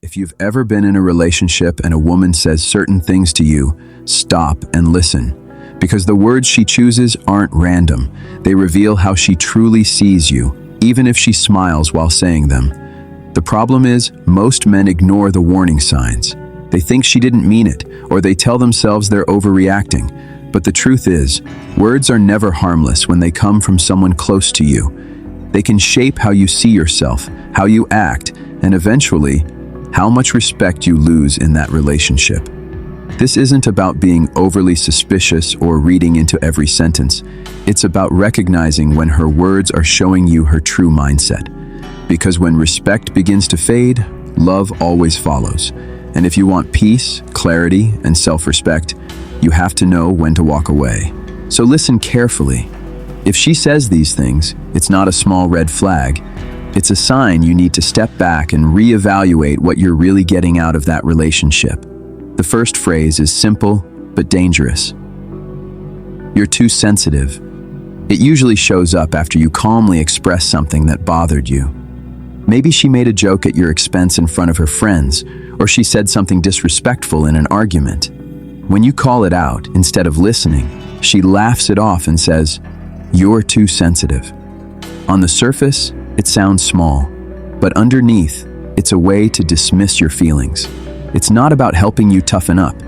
If you've ever been in a relationship and a woman says certain things to you, stop and listen. Because the words she chooses aren't random. They reveal how she truly sees you, even if she smiles while saying them. The problem is, most men ignore the warning signs. They think she didn't mean it, or they tell themselves they're overreacting. But the truth is, words are never harmless when they come from someone close to you. They can shape how you see yourself, how you act, and eventually, how much respect you lose in that relationship. This isn't about being overly suspicious or reading into every sentence. It's about recognizing when her words are showing you her true mindset. Because when respect begins to fade, love always follows. And if you want peace, clarity, and self-respect, you have to know when to walk away. So listen carefully. If she says these things, it's not a small red flag. It's a sign you need to step back and reevaluate what you're really getting out of that relationship. The first phrase is simple but dangerous. You're too sensitive. It usually shows up after you calmly express something that bothered you. Maybe she made a joke at your expense in front of her friends, or she said something disrespectful in an argument. When you call it out, instead of listening, she laughs it off and says, "You're too sensitive." On the surface, it sounds small, but underneath, it's a way to dismiss your feelings. It's not about helping you toughen up.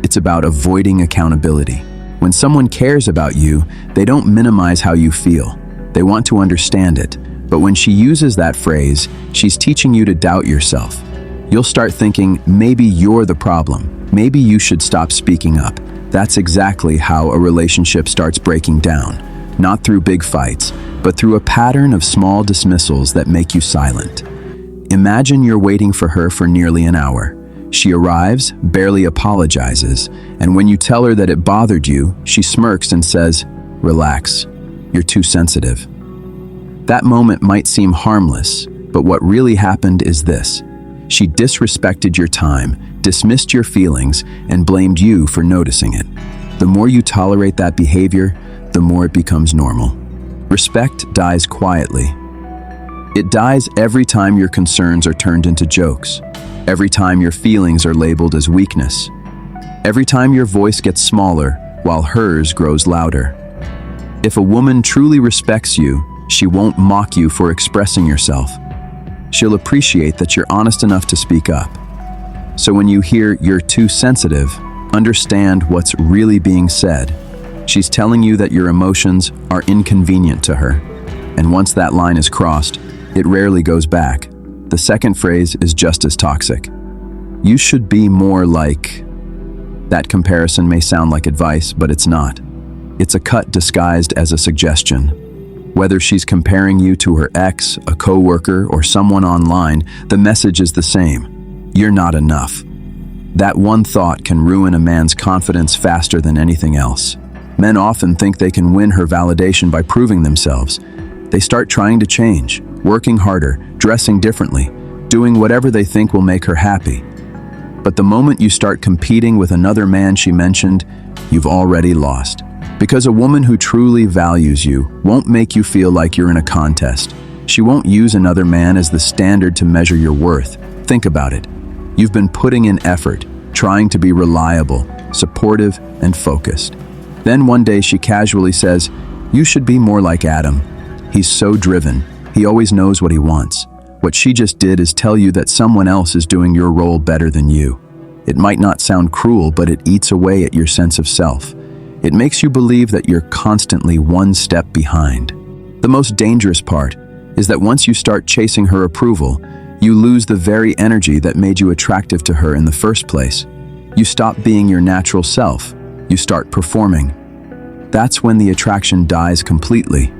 It's about avoiding accountability. When someone cares about you, they don't minimize how you feel. They want to understand it. But when she uses that phrase, she's teaching you to doubt yourself. You'll start thinking, maybe you're the problem. Maybe you should stop speaking up. That's exactly how a relationship starts breaking down. Not through big fights, but through a pattern of small dismissals that make you silent. Imagine you're waiting for her for nearly an hour. She arrives, barely apologizes, and when you tell her that it bothered you, she smirks and says, "Relax, you're too sensitive." That moment might seem harmless, but what really happened is this. She disrespected your time, dismissed your feelings, and blamed you for noticing it. The more you tolerate that behavior, the more it becomes normal. Respect dies quietly. It dies every time your concerns are turned into jokes. Every time your feelings are labeled as weakness. Every time your voice gets smaller while hers grows louder. If a woman truly respects you, she won't mock you for expressing yourself. She'll appreciate that you're honest enough to speak up. So when you hear "you're too sensitive," understand what's really being said. She's telling you that your emotions are inconvenient to her. And once that line is crossed, it rarely goes back. The second phrase is just as toxic. You should be more like... That comparison may sound like advice, but it's not. It's a cut disguised as a suggestion. Whether she's comparing you to her ex, a coworker, or someone online, the message is the same. You're not enough. That one thought can ruin a man's confidence faster than anything else. Men often think they can win her validation by proving themselves. They start trying to change, working harder, dressing differently, doing whatever they think will make her happy. But the moment you start competing with another man she mentioned, you've already lost. Because a woman who truly values you won't make you feel like you're in a contest. She won't use another man as the standard to measure your worth. Think about it. You've been putting in effort, trying to be reliable, supportive, and focused. Then one day she casually says, "You should be more like Adam. He's so driven. He always knows what he wants." What she just did is tell you that someone else is doing your role better than you. It might not sound cruel, but it eats away at your sense of self. It makes you believe that you're constantly one step behind. The most dangerous part is that once you start chasing her approval, you lose the very energy that made you attractive to her in the first place. You stop being your natural self. You start performing. That's when the attraction dies completely.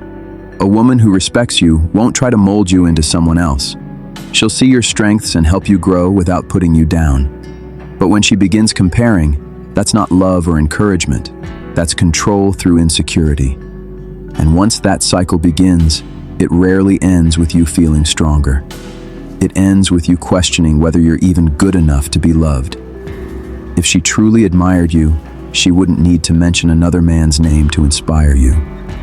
A woman who respects you won't try to mold you into someone else. She'll see your strengths and help you grow without putting you down. But when she begins comparing, that's not love or encouragement. That's control through insecurity. And once that cycle begins, it rarely ends with you feeling stronger. It ends with you questioning whether you're even good enough to be loved. If she truly admired you, she wouldn't need to mention another man's name to inspire you.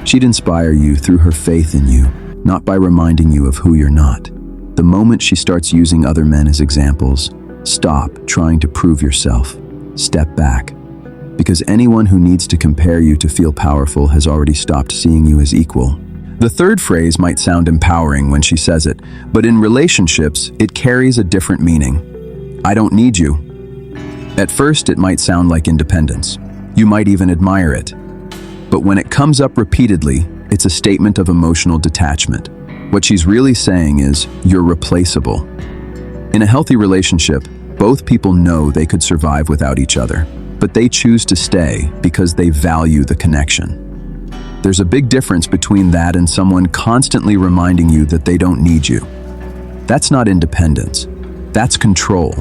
She'd inspire you through her faith in you, not by reminding you of who you're not. The moment she starts using other men as examples, Stop trying to prove yourself. Step back. Because anyone who needs to compare you to feel powerful has already stopped seeing you as equal. The third phrase might sound empowering when she says it, but in relationships, it carries a different meaning. I don't need you. At first, it might sound like independence. You might even admire it. But when it comes up repeatedly, it's a statement of emotional detachment. What she's really saying is, you're replaceable. In a healthy relationship, both people know they could survive without each other, but they choose to stay because they value the connection. There's a big difference between that and someone constantly reminding you that they don't need you. That's not independence. That's control.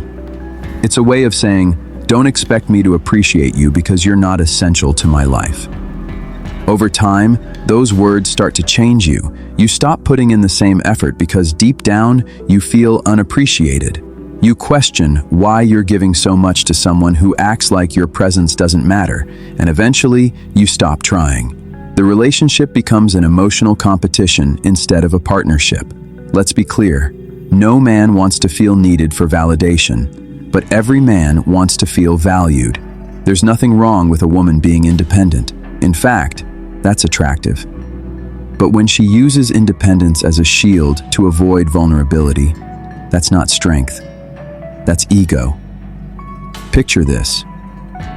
It's a way of saying, don't expect me to appreciate you because you're not essential to my life. Over time, those words start to change you. You stop putting in the same effort because deep down, you feel unappreciated. You question why you're giving so much to someone who acts like your presence doesn't matter, and eventually, you stop trying. The relationship becomes an emotional competition instead of a partnership. Let's be clear, no man wants to feel needed for validation, but every man wants to feel valued. There's nothing wrong with a woman being independent. In fact, that's attractive. But when she uses independence as a shield to avoid vulnerability, that's not strength. That's ego. Picture this.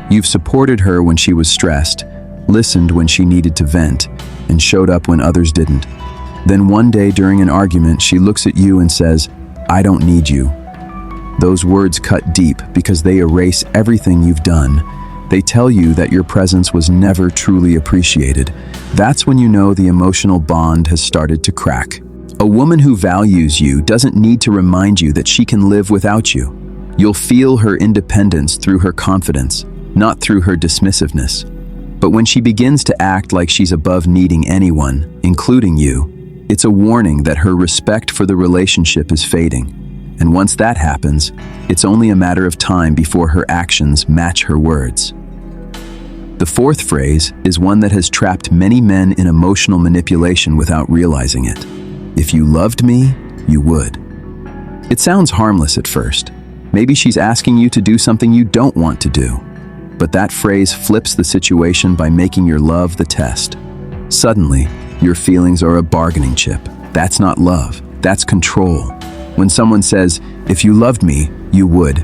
You've supported her when she was stressed, listened when she needed to vent, and showed up when others didn't. Then one day during an argument, she looks at you and says, I don't need you. Those words cut deep because they erase everything you've done. They tell you that your presence was never truly appreciated. That's when you know the emotional bond has started to crack. A woman who values you doesn't need to remind you that she can live without you. You'll feel her independence through her confidence, not through her dismissiveness. But when she begins to act like she's above needing anyone, including you, it's a warning that her respect for the relationship is fading. And once that happens, it's only a matter of time before her actions match her words. The fourth phrase is one that has trapped many men in emotional manipulation without realizing it. If you loved me, you would. It sounds harmless at first. Maybe she's asking you to do something you don't want to do. But that phrase flips the situation by making your love the test. Suddenly, your feelings are a bargaining chip. That's not love, that's control. When someone says, if you loved me, you would,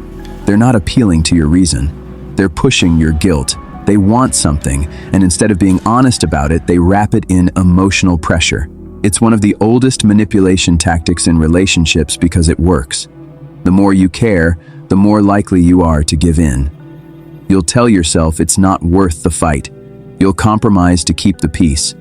they're not appealing to your reason. They're pushing your guilt. They want something, and instead of being honest about it, they wrap it in emotional pressure. It's one of the oldest manipulation tactics in relationships because it works. The more you care, the more likely you are to give in. You'll tell yourself it's not worth the fight. You'll compromise to keep the peace.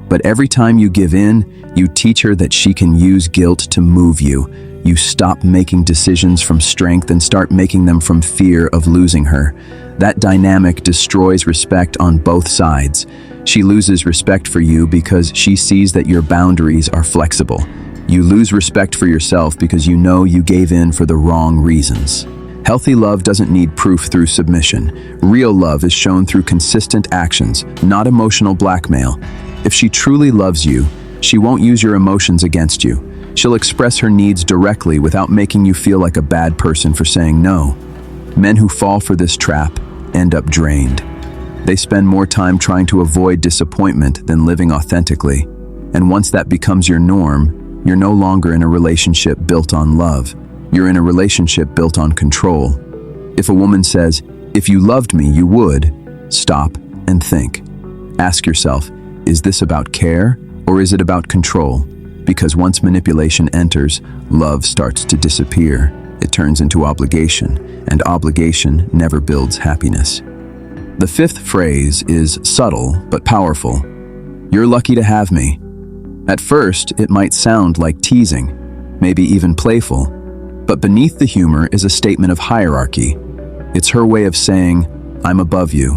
But every time you give in, you teach her that she can use guilt to move you. You stop making decisions from strength and start making them from fear of losing her. That dynamic destroys respect on both sides. She loses respect for you because she sees that your boundaries are flexible. You lose respect for yourself because you know you gave in for the wrong reasons. Healthy love doesn't need proof through submission. Real love is shown through consistent actions, not emotional blackmail. If she truly loves you, she won't use your emotions against you. She'll express her needs directly without making you feel like a bad person for saying no. Men who fall for this trap end up drained. They spend more time trying to avoid disappointment than living authentically. And once that becomes your norm, you're no longer in a relationship built on love. You're in a relationship built on control. If a woman says, if you loved me, you would, stop and think. Ask yourself, is this about care or is it about control? Because once manipulation enters, love starts to disappear. It turns into obligation, and obligation never builds happiness. The fifth phrase is subtle but powerful. You're lucky to have me. At first, it might sound like teasing, maybe even playful, but beneath the humor is a statement of hierarchy. It's her way of saying, I'm above you.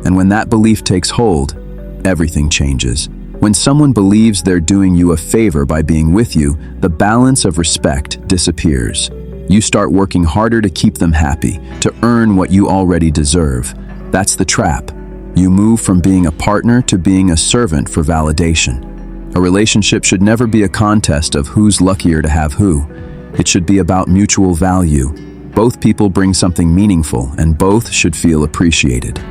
And when that belief takes hold, everything changes. When someone believes they're doing you a favor by being with you, the balance of respect disappears. You start working harder to keep them happy, to earn what you already deserve. That's the trap. You move from being a partner to being a servant for validation. A relationship should never be a contest of who's luckier to have who. It should be about mutual value. Both people bring something meaningful, and both should feel appreciated.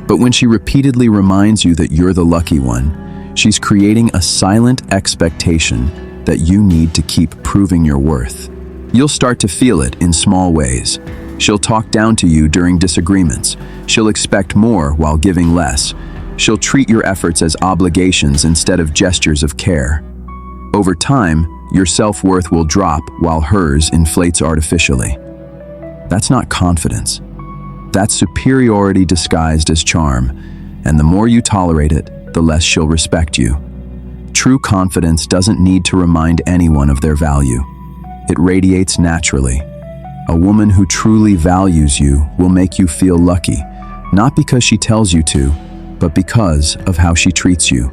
But when she repeatedly reminds you that you're the lucky one, she's creating a silent expectation that you need to keep proving your worth. You'll start to feel it in small ways. She'll talk down to you during disagreements. She'll expect more while giving less. She'll treat your efforts as obligations instead of gestures of care. Over time, your self-worth will drop while hers inflates artificially. That's not confidence. That's superiority disguised as charm, and the more you tolerate it, the less she'll respect you. True confidence doesn't need to remind anyone of their value. It radiates naturally. A woman who truly values you will make you feel lucky, not because she tells you to, but because of how she treats you.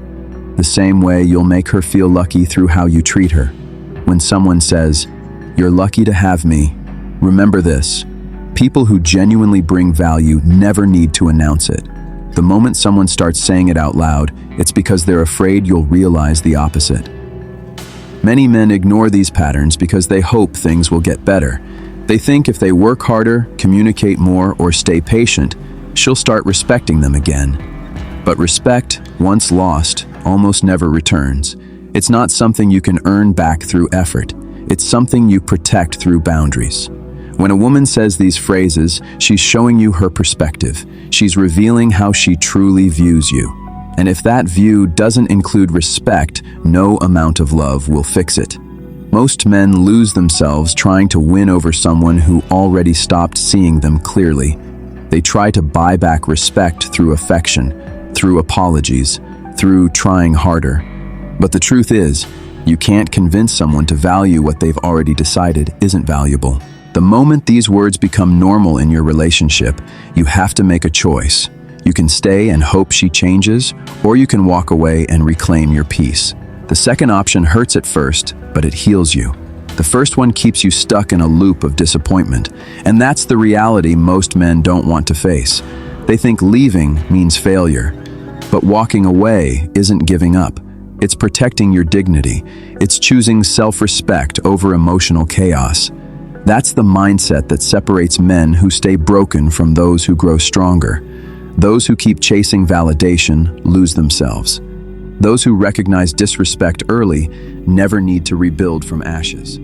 The same way you'll make her feel lucky through how you treat her. When someone says, "You're lucky to have me," remember this: people who genuinely bring value never need to announce it. The moment someone starts saying it out loud, it's because they're afraid you'll realize the opposite. Many men ignore these patterns because they hope things will get better. They think if they work harder, communicate more, or stay patient, she'll start respecting them again. But respect, once lost, almost never returns. It's not something you can earn back through effort. It's something you protect through boundaries. When a woman says these phrases, she's showing you her perspective. She's revealing how she truly views you. And if that view doesn't include respect, no amount of love will fix it. Most men lose themselves trying to win over someone who already stopped seeing them clearly. They try to buy back respect through affection, through apologies, through trying harder. But the truth is, you can't convince someone to value what they've already decided isn't valuable. The moment these words become normal in your relationship, you have to make a choice. You can stay and hope she changes, or you can walk away and reclaim your peace. The second option hurts at first, but it heals you. The first one keeps you stuck in a loop of disappointment, and that's the reality most men don't want to face. They think leaving means failure, but walking away isn't giving up. It's protecting your dignity. It's choosing self-respect over emotional chaos. That's the mindset that separates men who stay broken from those who grow stronger. Those who keep chasing validation lose themselves. Those who recognize disrespect early never need to rebuild from ashes.